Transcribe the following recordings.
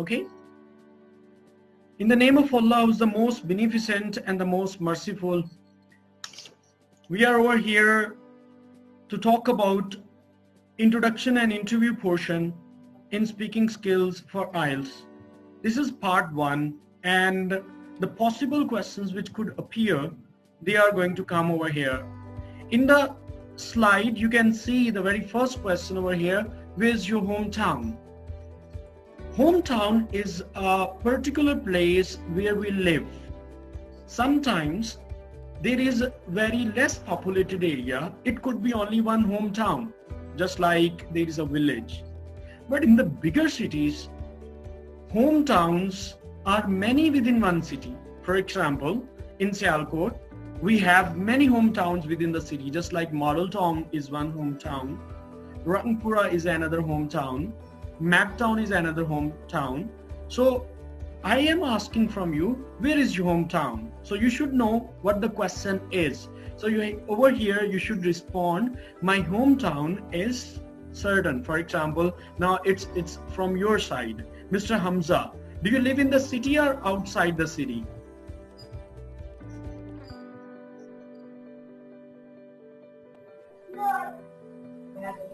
Okay? In the name of Allah, who is the most beneficent and the most merciful, we are over here to talk about introduction and interview portion in speaking skills for IELTS. This is part 1, and the possible questions which could appear, they are going to come over here. In the slide, you can see the very first question over here: where's your hometown? Hometown is a particular place where we live. Sometimes there is a very less populated area. It could be only one hometown, just like there is a village. But in the bigger cities, hometowns are many within one city. For example, in Sialkot, we have many hometowns within the city, just like Model Town is one hometown, Rangpura is another hometown, Maptown is another hometown. So I am asking from you, where is your hometown? So you should know what the question is. So over here, you should respond, my hometown is certain. For example, now it's from your side. Mr. Hamza, do you live in the city or outside the city?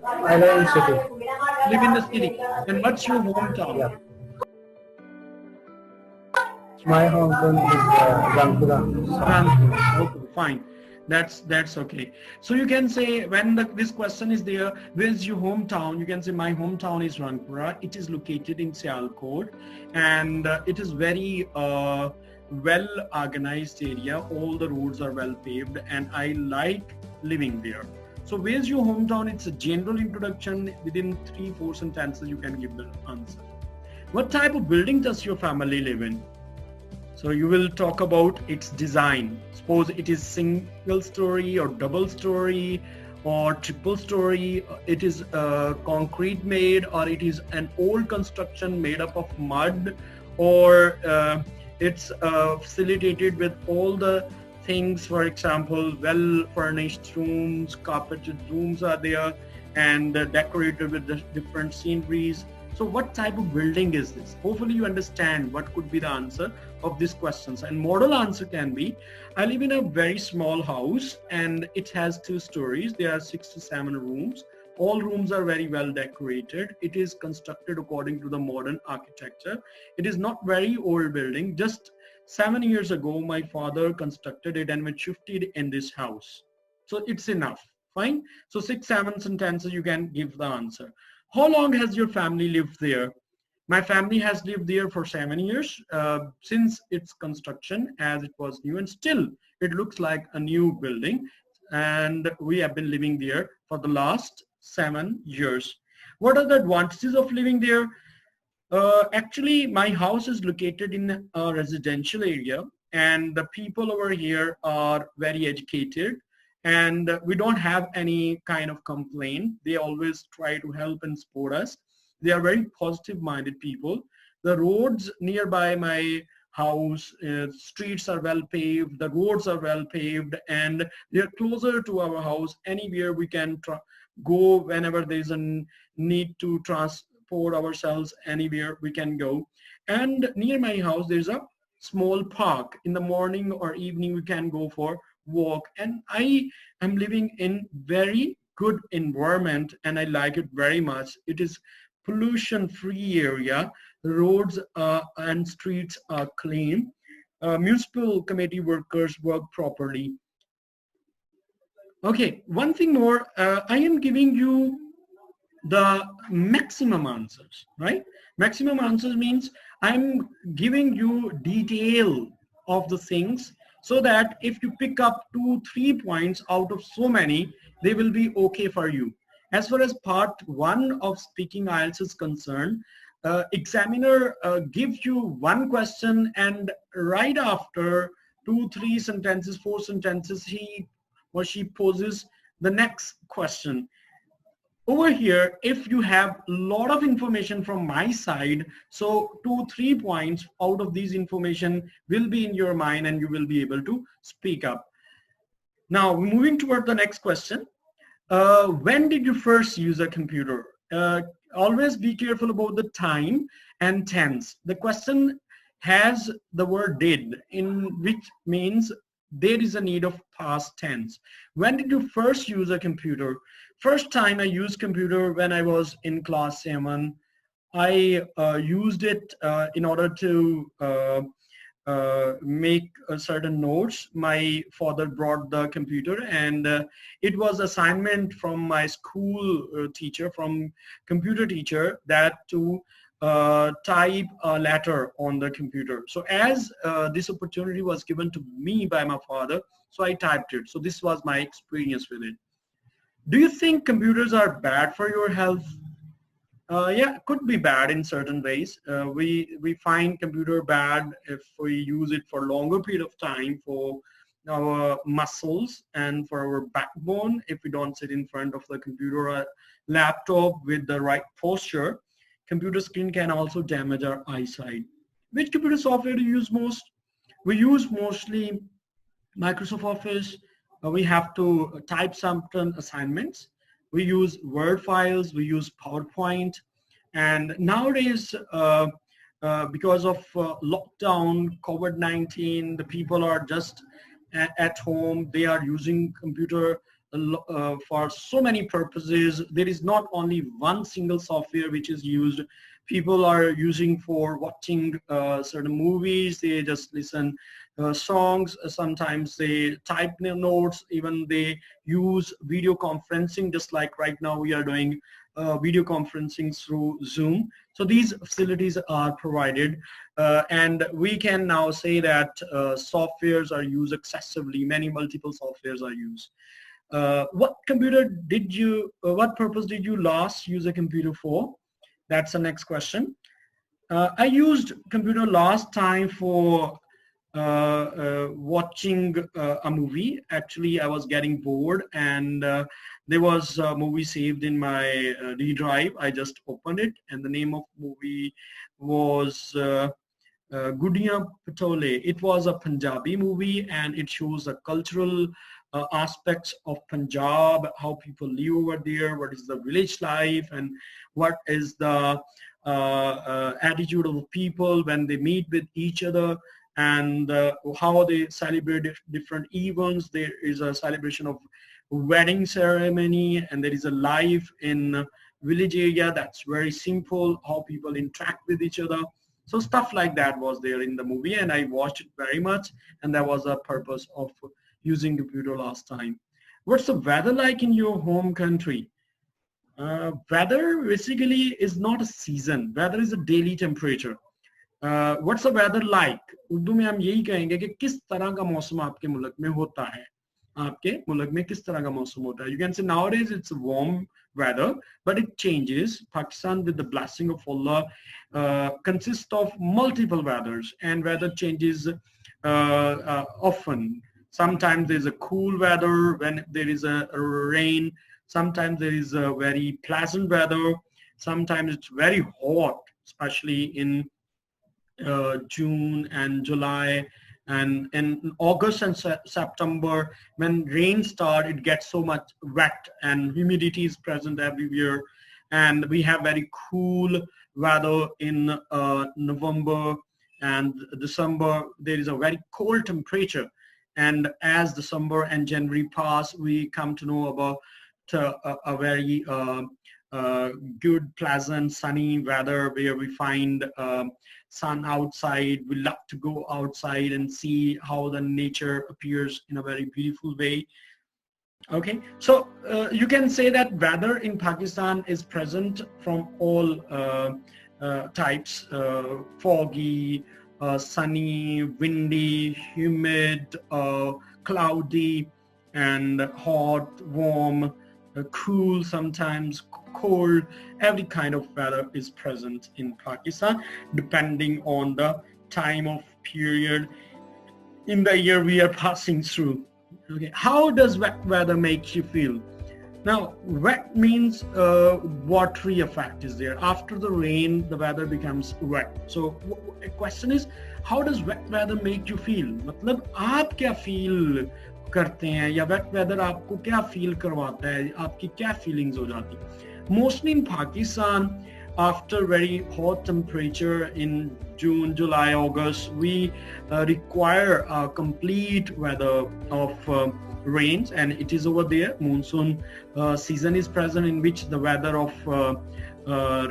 I live in city. Live in the city. And what's your hometown? Yeah. My hometown is Rangpura. Okay, fine. That's okay. So you can say, when this question is there, where is your hometown? You can say my hometown is Rangpura. It is located in Sialkot, and it is very well organized area. All the roads are well paved, and I like living there. So where's your hometown? It's a general introduction. Within 3-4 sentences, you can give the answer. What type of building does your family live in? So you will talk about its design. Suppose it is single story or double story or triple story. It is concrete made, or it is an old construction made up of mud, or it's facilitated with all the things. For example, well furnished rooms, carpeted rooms are there, and decorated with the different sceneries. So what type of building is this? Hopefully you understand what could be the answer of these questions. And model answer can be, I live in a very small house and it has 2 stories. There are 6 to 7 rooms. All rooms are very well decorated. It is constructed according to the modern architecture. It is not very old building. Just 7 years ago, my father constructed it and we shifted in this house. So it's enough. Fine. So 6-7 sentences you can give the answer. How long has your family lived there? My family has lived there for 7 years since its construction, as it was new, and still it looks like a new building, and we have been living there for the last 7 years. What are the advantages of living there? Actually, my house is located in a residential area, and the people over here are very educated, and we don't have any kind of complaint. They always try to help and support us. They are very positive minded people. The roads nearby my house, streets are well paved, the roads are well paved, and they are closer to our house. Anywhere we can go, whenever there is a need to transport ourselves, anywhere we can go. And near my house there's a small park. In the morning or evening we can go for walk, and I am living in very good environment and I like it very much. It is pollution free area. The roads and streets are clean. Municipal committee workers work properly. Okay, one thing more, I am giving you the maximum answers, right? Maximum answers means I'm giving you detail of the things, so that if you pick up 2-3 points out of so many, they will be okay for you. As far as part 1 of speaking IELTS is concerned, examiner gives you one question, and right after 2-3 sentences, 4 sentences, he or she poses the next question. Over here, if you have a lot of information from my side, so 2-3 points out of these information will be in your mind and you will be able to speak up. Now, moving toward the next question. When did you first use a computer? always be careful about the time and tense. The question has the word did, in which means there is a need of past tense. When did you first use a computer? First time I used computer when I was in class 7. I used it in order to make certain notes. My father brought the computer, and it was assignment from my school teacher, from computer teacher, that to type a letter on the computer. So as this opportunity was given to me by my father, so I typed it. So this was my experience with it. Do you think computers are bad for your health? Yeah, could be bad in certain ways. We find computer bad if we use it for longer period of time for our muscles and for our backbone. If we don't sit in front of the computer or laptop with the right posture, computer screen can also damage our eyesight. Which computer software do you use most? We use mostly Microsoft Office. We have to type certain assignments. We use Word files, we use PowerPoint, and nowadays because of lockdown, COVID-19, the people are just at home. They are using computer for so many purposes. There is not only one single software which is used. People are using for watching certain movies. They just listen songs. Sometimes they type their notes. Even they use video conferencing, just like right now we are doing video conferencing through Zoom. So these facilities are provided, and we can now say that softwares are used excessively. Many multiple softwares are used. What purpose did you last use a computer for? That's the next question. I used computer last time for watching a movie. Actually, I was getting bored, and there was a movie saved in my D drive. I just opened it, and the name of movie was Gudiya Patole. It was a Punjabi movie, and it shows the cultural aspects of Punjab, how people live over there, what is the village life, and what is the attitude of people when they meet with each other, and how they celebrate different events. There is a celebration of wedding ceremony, and there is a life in village area that's very simple, how people interact with each other. So stuff like that was there in the movie, and I watched it very much, and that was the purpose of using computer last time. What's the weather like in your home country? Weather basically is not a season. Weather is a daily temperature. What's the weather like? Urdu में हम यही कहेंगे कि किस तरह का मौसम आपके मुल्क में होता है. आपके मुल्क में किस तरह का मौसम होता है? You can say nowadays it's warm weather, but it changes. Pakistan, with the blessing of Allah, consists of multiple weathers, and weather changes often. Sometimes there's a cool weather when there is a rain. Sometimes there is a very pleasant weather. Sometimes it's very hot, especially in June and July, and in August and September, when rain starts, it gets so much wet, and humidity is present everywhere. And we have very cool weather in November and December. There is a very cold temperature, and as December and January pass, we come to know about a very good, pleasant, sunny weather where we find sun outside. We love to go outside and see how the nature appears in a very beautiful way. Okay, so you can say that weather in Pakistan is present from all types: foggy, sunny, windy, humid, cloudy, and hot, warm, cool, sometimes cold. Every kind of weather is present in Pakistan depending on the time of period in the year we are passing through. Okay, how does wet weather make you feel? Now, wet means watery effect is there. After the rain, the weather becomes wet. So the question is, how does wet weather make you feel? मतलब आप क्या feel करते हैं, या wet weather आपको क्या feel करवाता है, आपकी क्या feelings हो जाती? Mostly in Pakistan, after very hot temperature in June, July, August, we require a complete weather of rains, and it is over there. Monsoon season is present, in which the weather of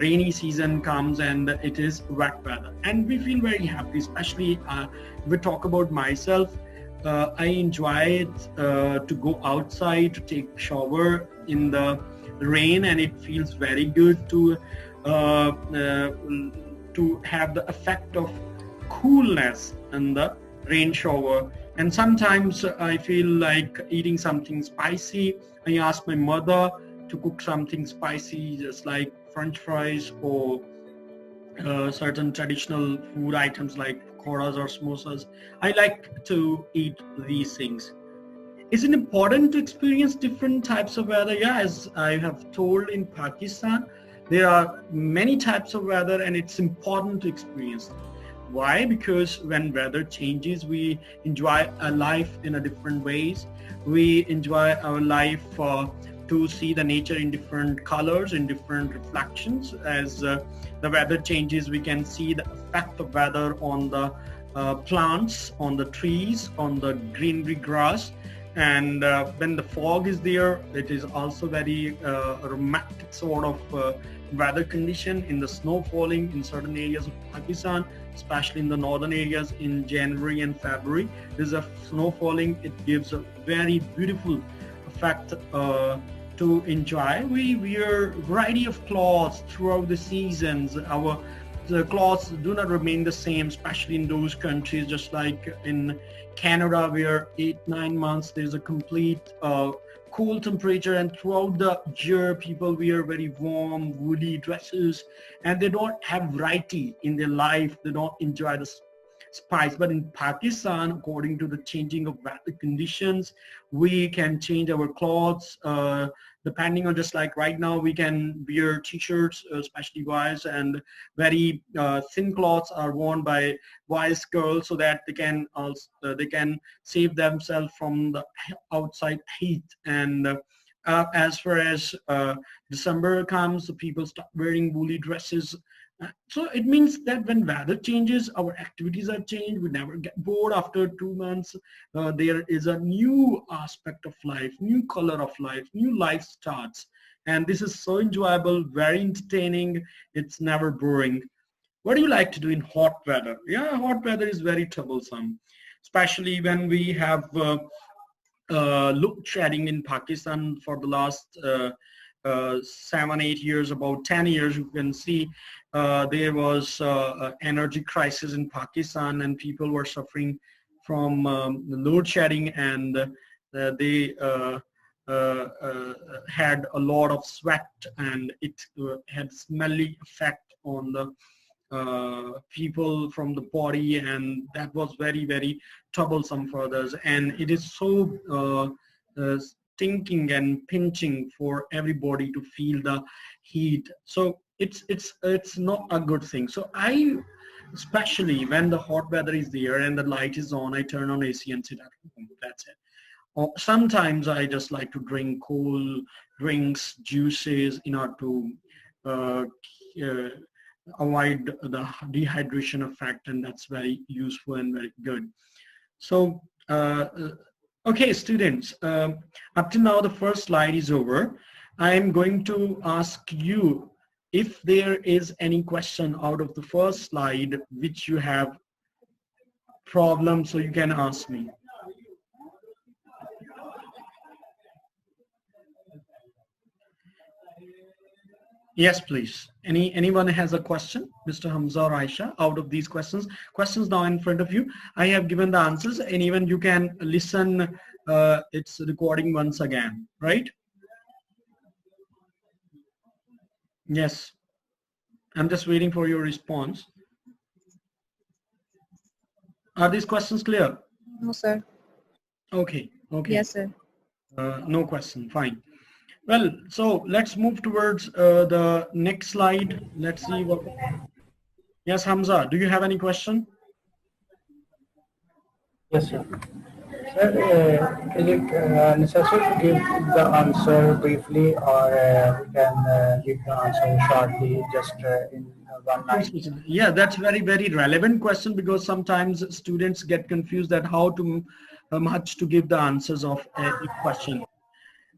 rainy season comes and it is wet weather, and we feel very happy. Especially we talk about myself. I enjoy it to go outside to take shower in the rain, and it feels very good uh, uh, to have the effect of coolness in the rain shower. And sometimes I feel like eating something spicy. I ask my mother to cook something spicy, just like French fries or certain traditional food items like pakoras or samosas. I like to eat these things. Is it important to experience different types of weather? Yeah, as I have told, in Pakistan, there are many types of weather, and it's important to experience them. Why? Because when weather changes, we enjoy our life in a different ways. We enjoy our life to see the nature in different colors, in different reflections. As the weather changes, we can see the effect of weather on the plants, on the trees, on the greenery grass. And when the fog is there, it is also very romantic sort of weather condition. In the snow falling in certain areas of Pakistan, especially in the northern areas in January and February, there's a snow falling. It gives a very beautiful effect to enjoy. We wear variety of clothes throughout the seasons. The clothes do not remain the same, especially in those countries, just like in Canada, where 8-9 months there's a complete cool temperature, and throughout the year people wear very warm woolly dresses, and they don't have variety in their life. They don't enjoy the spice. But in Pakistan, according to the changing of weather conditions, we can change our clothes depending on, just like right now we can wear t-shirts, especially boys, and very thin cloths are worn by boys, girls, so that they can save themselves from the outside heat. And as far as December comes, the people start wearing woolly dresses. So it means that when weather changes, our activities are changed. We never get bored after 2 months. There is a new aspect of life, new color of life, new life starts. And this is so enjoyable, very entertaining. It's never boring. What do you like to do in hot weather? Yeah, hot weather is very troublesome, especially when we have load shedding in Pakistan for the last 7-8 years, about 10 years. You can see there was energy crisis in Pakistan, and people were suffering from the load shedding, and they had a lot of sweat, and it had smelly effect on the people from the body, and that was very, very troublesome for others. And it is so stinking and pinching for everybody to feel the heat. So it's not a good thing. So I, especially when the hot weather is there and the light is on, I turn on AC and sit at home. That's it. Or sometimes I just like to drink cool drinks, juices, in order to uh, uh, avoid the dehydration effect, and that's very useful and very good. So okay, students, up to now the first slide is over. I'm going to ask you if there is any question out of the first slide which you have problem, so you can ask me. Yes, please. Anyone has a question, Mr. Hamza or Aisha, out of these questions now in front of you? I have given the answers, and even you can listen its recording once again, right? Yes. I'm just waiting for your response. Are these questions clear? No, sir. Okay. Okay. Yes, sir. No question. Fine. Well, so let's move towards the next slide. Let's see what. Yes, Hamza, do you have any question? Yes, sir. Sir, is it necessary to give the answer briefly, or we can give the answer shortly, just in one line? Yeah, that's very relevant question, because sometimes students get confused that how to much to give the answers of a question.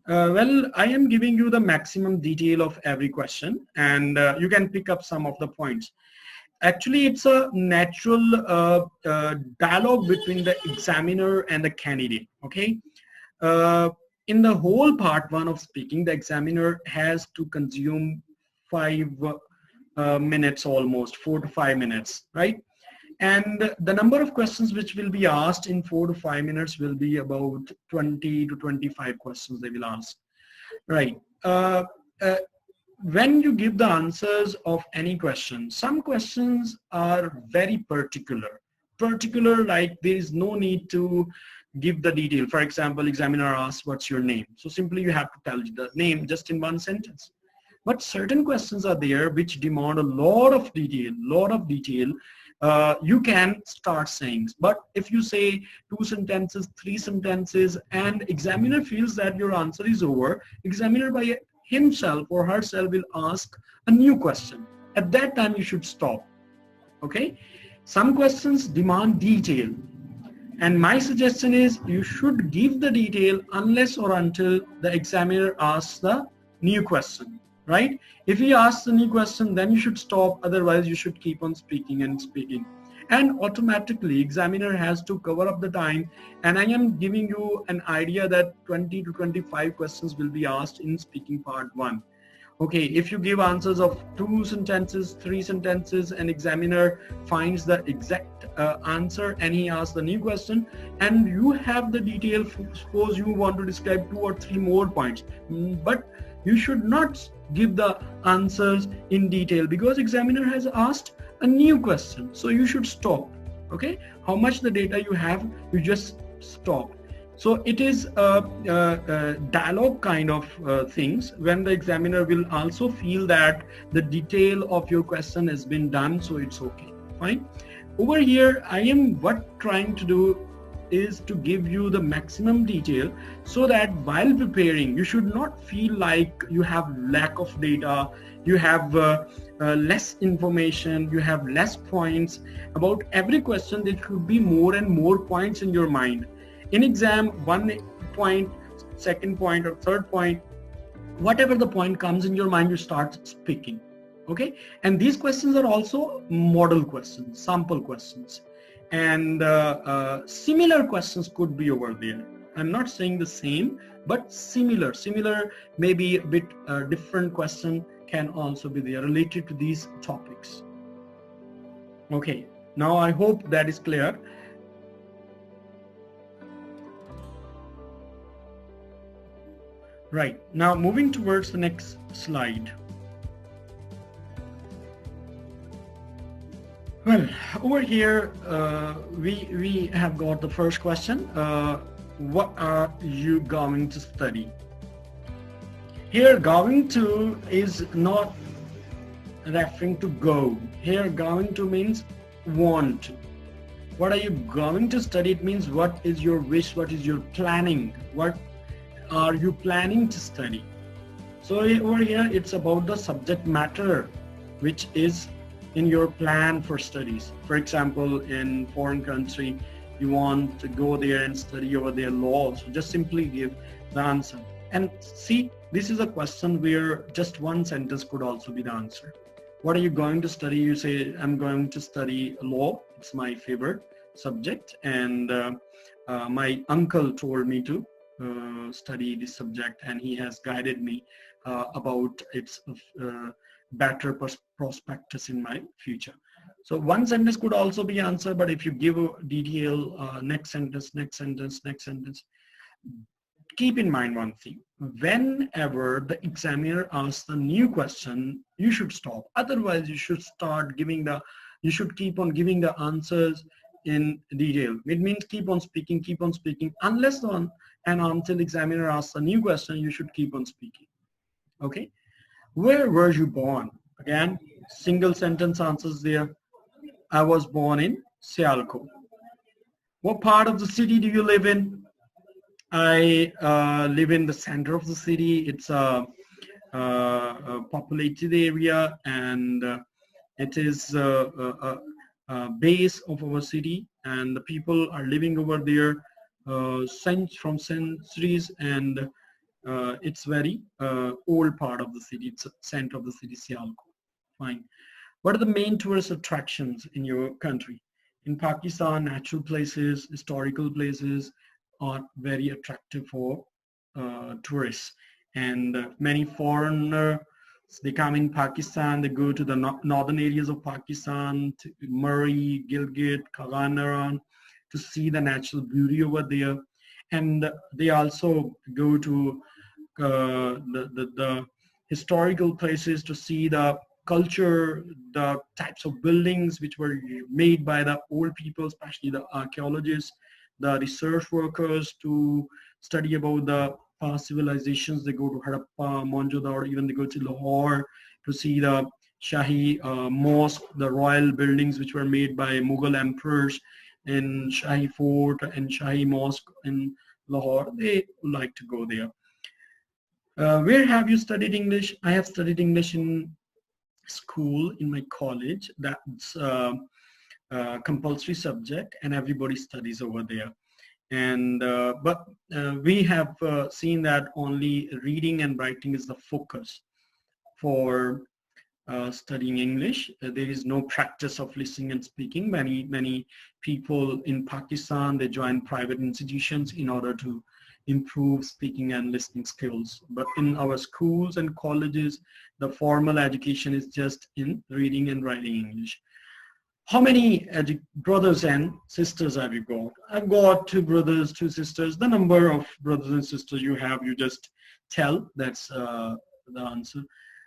Well, I am giving you the maximum detail of every question, and you can pick up some of the points. Actually, it's a natural dialogue between the examiner and the candidate. Okay. Uh, in the whole part one of speaking, the examiner has to consume 5 minutes, almost 4 to 5 minutes, right? And the number of questions which will be asked in 4 to 5 minutes will be about 20 to 25 questions they will ask, right? Uh, when you give the answers of any question, some questions are very particular, like there is no need to give the detail. For example, examiner asks, what's your name? So simply you have to tell the name just in one sentence. But certain questions are there which demand a lot of detail. You can start saying, but if you say 2 sentences, 3 sentences, and examiner feels that your answer is over, examiner by himself or herself will ask a new question. At that time you should stop. Okay, some questions demand detail, and my suggestion is you should give the detail unless or until the examiner asks the new question, right? If he asks the new question, then you should stop. Otherwise you should keep on speaking and speaking, and automatically examiner has to cover up the time. And I am giving you an idea that 20 to 25 questions will be asked in speaking part 1. Okay, if you give answers of 2 sentences, 3 sentences, and examiner finds the exact answer and he asks the new question, and you have the detail, suppose you want to describe 2 or 3 more points, but you should not give the answers in detail because examiner has asked a new question. So you should stop. Okay, how much the data you have, you just stop. So it is a dialogue kind of things, when the examiner will also feel that the detail of your question has been done, so it's okay, fine. Over here, I am trying to do is to give you the maximum detail, so that while preparing, you should not feel like you have lack of data, you have less information, you have less points. About every question, there should be more and more points in your mind. In exam, 1 point, 2nd point, or 3rd point, whatever the point comes in your mind, you start speaking. Okay, and these questions are also model questions, sample questions, and similar questions could be over there. I'm not saying the same, but similar, maybe a bit different question can also be there related to these topics. Okay, now I hope that is clear. Right, now moving towards the next slide. Well, over here we have got the first question. What are you going to study? Here going to is not referring to go. Here going to means want to. What are you going to study? It means what is your wish, what is your planning, what are you planning to study? So over here it's about the subject matter which is in your plan for studies. For example, in foreign country, you want to go there and study over their law, so just simply give the answer. And see, this is a question where just one sentence could also be the answer. What are you going to study? You say, I'm going to study law. It's my favorite subject, and my uncle told me to study this subject, and he has guided me about its better prospectus in my future. So one sentence could also be answered, but if you give a detail, next sentence, keep in mind one thing. Whenever the examiner asks a new question, you should stop. Otherwise, you should keep on giving the answers in detail. It means keep on speaking, unless and until examiner asks a new question, you should keep on speaking. Okay. Where were you born? Again, single sentence answers there. I was born in Sialkot. What part of the city do you live in? I live in the center of the city. It's a populated area, and it is a base of our city, and the people are living over there from centuries, and it's very old part of the city. It's a center of the city, Sialkot. Fine. What are the main tourist attractions in your country? In Pakistan, natural places, historical places are very attractive for tourists. And many foreigners, they come in Pakistan, they go to the northern areas of Pakistan, to Murray, Gilgit, Kaganaran, to see the natural beauty over there. And they also go to the historical places to see the culture, the types of buildings which were made by the old people, especially the archaeologists, the research workers, to study about the past civilizations. They go to Harappa, Mohenjo-daro, or even they go to Lahore to see the Shahi mosque, the royal buildings which were made by Mughal emperors in Shahi Fort and Shahi Mosque in Lahore. They like to go there. Where have you studied English? I have studied English in school, in my college. That's a compulsory subject, and everybody studies over there. And but we have seen that only reading and writing is the focus for studying English. There is no practice of listening and speaking. Many people in Pakistan, they join private institutions in order to improve speaking and listening skills. But in our schools and colleges, the formal education is just in reading and writing English. How many brothers and sisters have you got? I've got 2 brothers, 2 sisters. The number of brothers and sisters you have, you just tell. That's the answer.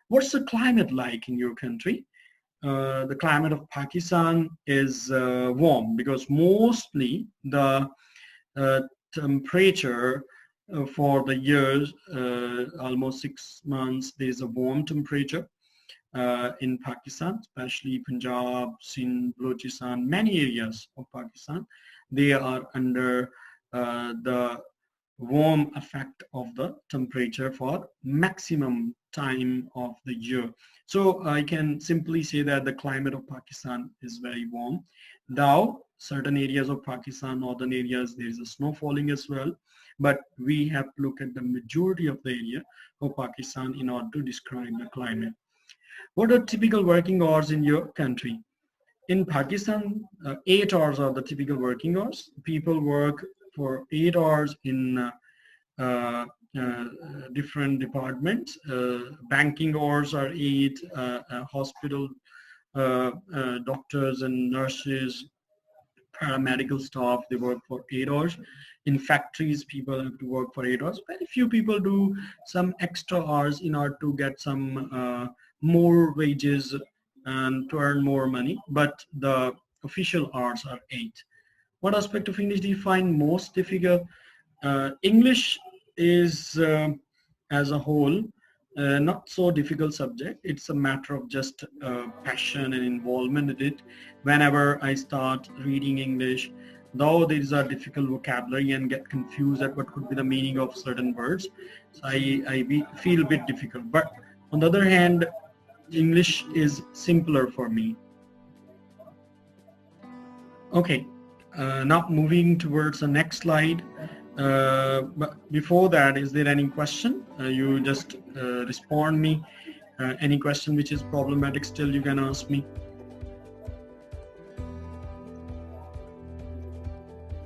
What's the climate like in your country? The climate of Pakistan is warm, because mostly the temperature for the years, almost 6 months, there's a warm temperature in Pakistan, especially Punjab, Sindh, Balochistan, many areas of Pakistan. They are under the warm effect of the temperature for maximum time of the year. So I can simply say that the climate of Pakistan is very warm. Though certain areas of Pakistan, northern areas, there is a snow falling as well. But we have to look at the majority of the area of Pakistan in order to describe the climate. What are typical working hours in your country? In Pakistan, 8 hours are the typical working hours. People work for 8 hours in different departments. Banking hours are 8, hospital doctors and nurses, paramedical staff, they work for 8 hours. In factories, people have to work for 8 hours. Very few people do some extra hours in order to get some more wages and to earn more money, but the official hours are 8. What aspect of English do you find most difficult? English is, as a whole, not so difficult subject. It's a matter of just passion and involvement in it. Whenever I start reading English, though there is a difficult vocabulary and get confused at what could be the meaning of certain words, so I feel a bit difficult. But on the other hand, English is simpler for me. Okay, now moving towards the next slide. But before that, is there any question? You just respond me. Any question which is problematic still, you can ask me.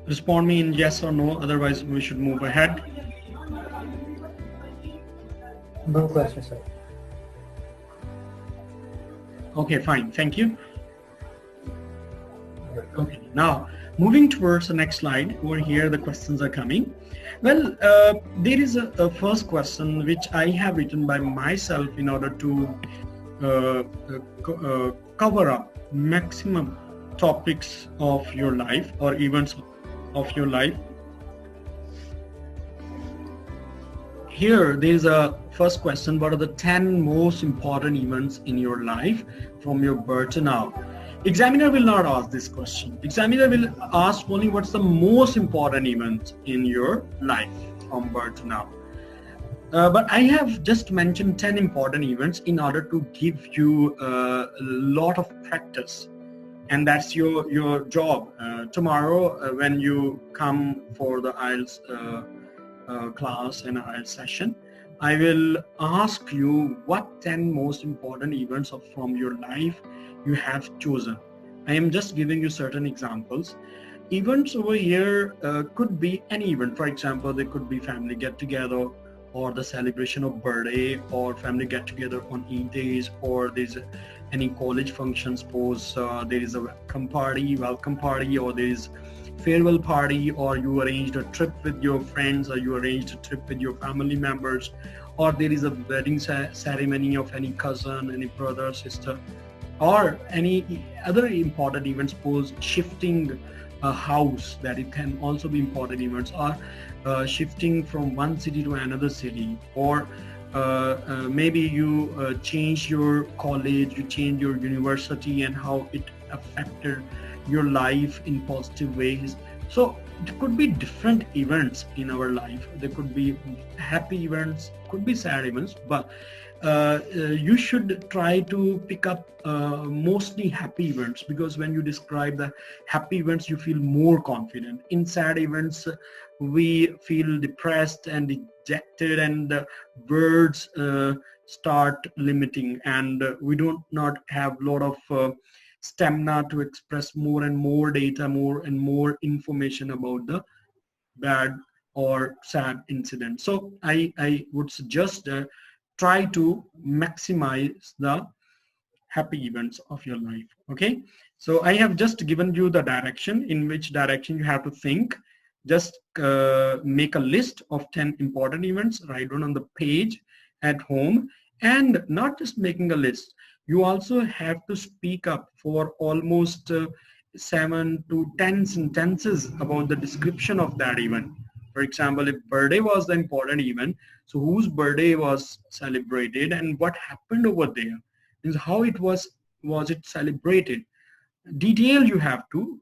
Respond me in yes or no, otherwise we should move ahead. No question, sir. Okay, fine, thank you. Okay, now moving towards the next slide. Over here the questions are coming. Well, there is a first question which I have written by myself in order to cover up maximum topics of your life or events of your life. Here there is a first question: what are the 10 most important events in your life from your birth to now? Examiner will not ask this question. Examiner will ask only what's the most important event in your life from birth to now. But I have just mentioned 10 important events in order to give you a lot of practice, and that's your job. Tomorrow when you come for the IELTS class and IELTS session, I will ask you what 10 most important events from your life you have chosen. I am just giving you certain examples. Events over here could be any event. For example, there could be family get together, or the celebration of birthday, or family get together on Eid days, or there's any college function. Suppose there is a welcome party, or there is farewell party, or you arranged a trip with your friends, or you arranged a trip with your family members, or there is a wedding ceremony of any cousin, any brother, sister, or any other important event. Suppose shifting a house, that it can also be important events, or shifting from one city to another city, or maybe you change your college, you change your university, and how it affected your life in positive ways. So it could be different events in our life. There could be happy events, could be sad events, but you should try to pick up mostly happy events, because when you describe the happy events, you feel more confident. In sad events, we feel depressed and dejected, and words start limiting, and we do not have a lot of stamina to express more and more data, more and more information about the bad or sad incident. So I would suggest try to maximize the happy events of your life. Okay, so I have just given you the direction, in which direction you have to think. Just make a list of 10 important events, write down on the page at home, and not just making a list, you also have to speak up for almost 7 to 10 sentences about the description of that event. For example, if birthday was the important event, so whose birthday was celebrated and what happened over there, means how it was it celebrated. Detail you have to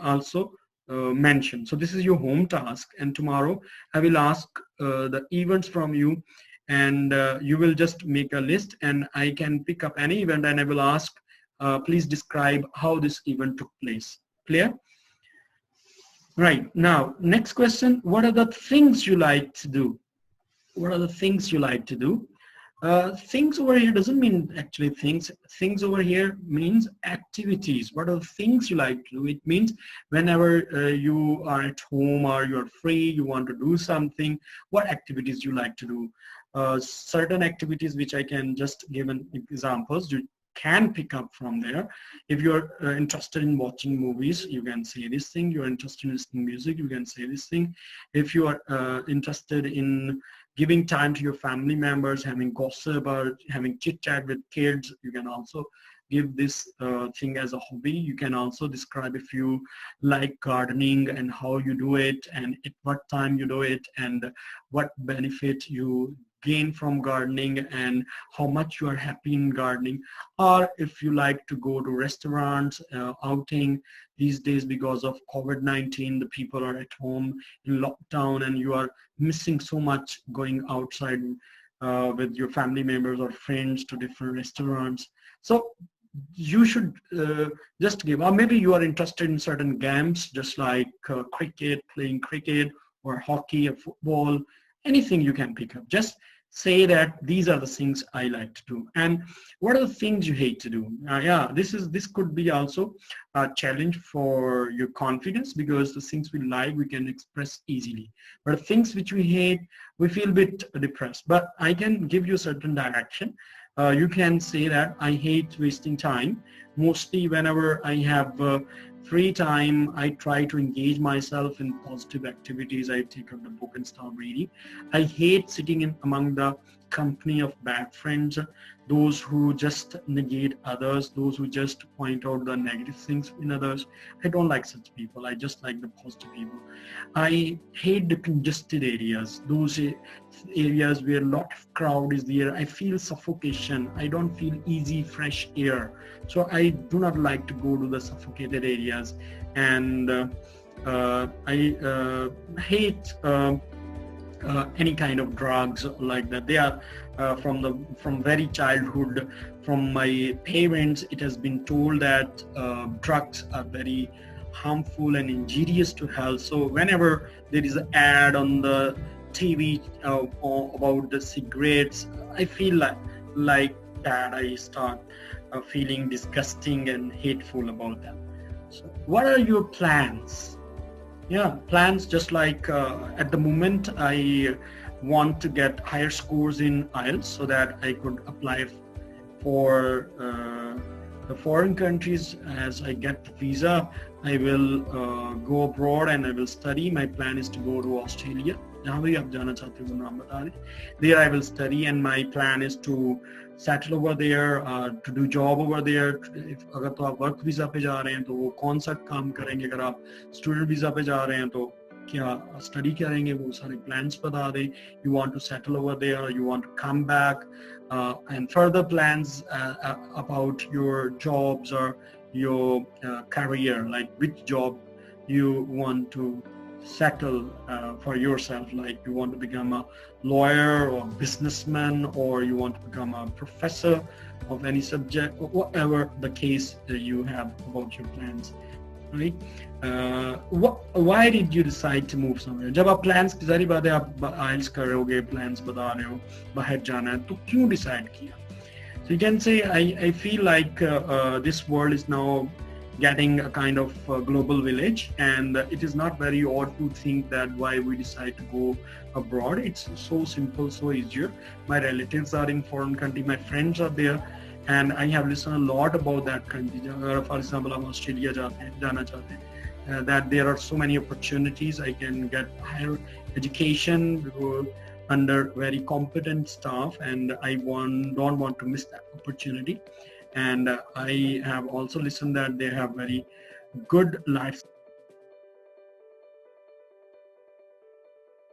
also mention. So this is your home task, and tomorrow I will ask the events from you, and you will just make a list, and I can pick up any event and I will ask, please describe how this event took place. Clear? Right, now next question, what are the things you like to do? What are the things you like to do? Things over here doesn't mean actually things. Things over here means activities. What are the things you like to do? It means whenever you are at home or you're free, you want to do something, what activities you like to do. Certain activities which I can just give an examples, you can pick up from there. If you're interested in watching movies, you can say this thing. You're interested in listening music, you can say this thing. If you are interested in giving time to your family members, having gossip or having chit chat with kids, you can also give this thing as a hobby. You can also describe if you like gardening and how you do it, and at what time you do it, and what benefit you gain from gardening, and how much you are happy in gardening. Or if you like to go to restaurants, outing. These days, because of COVID-19, the people are at home in lockdown, and you are missing so much going outside with your family members or friends to different restaurants. So you should just give, or maybe you are interested in certain games, just like cricket, playing cricket, or hockey or football, anything you can pick up. Just say that these are the things I like to do. And what are the things you hate to do? Yeah, this could be also a challenge for your confidence, because the things we like we can express easily, but the things which we hate, we feel a bit depressed. But I can give you a certain direction. You can say that I hate wasting time. Mostly whenever I have free time, I try to engage myself in positive activities. I take up the book and start reading. I hate sitting in among the company of bad friends, those who just negate others, those who just point out the negative things in others. I don't like such people. I just like the positive people. I hate the congested areas, those areas where a lot of crowd is there. I feel suffocation. I don't feel easy, fresh air. So I do not like to go to the suffocated areas. And I hate any kind of drugs like that. They are from very childhood, from my parents, it has been told that drugs are very harmful and injurious to health. So whenever there is an ad on the TV about the cigarettes, I feel like that I start feeling disgusting and hateful about them. So what are your plans? Yeah, plans just like at the moment I want to get higher scores in IELTS so that I could apply for the foreign countries. As I get the visa, I will go abroad and I will study. My plan is to go to Australia. There I will study, and my plan is to settle over there, to do job over there. If अगर तो आप work visa पे जा रहे हैं तो वो कौन सा काम करेंगे, अगर आप student visa पे जा रहे हैं तो क्या study करेंगे, वो सारे plans बता दें. You want to settle over there, you want to come back, and further plans about your jobs or your career, like which job you want to settle for yourself, like you want to become a lawyer or businessman, or you want to become a professor of any subject, or whatever the case that you have about your plans, right? Why did you decide to move somewhere? जब आप plans की सारी बातें आप IELTS कर रहे होगे, plans बता रहे हो, बाहर जाना है, तो क्यों decide किया? So you can say I feel like this world is now getting a kind of global village, and it is not very odd to think that why we decide to go abroad. It's so simple, so easier. My relatives are in foreign country, my friends are there, and I have listened a lot about that country. For example, I'm Australia जाना चाहते हैं, that there are so many opportunities. I can get higher education under very competent staff, and I don't want to miss that opportunity. And I have also listened that they have very good life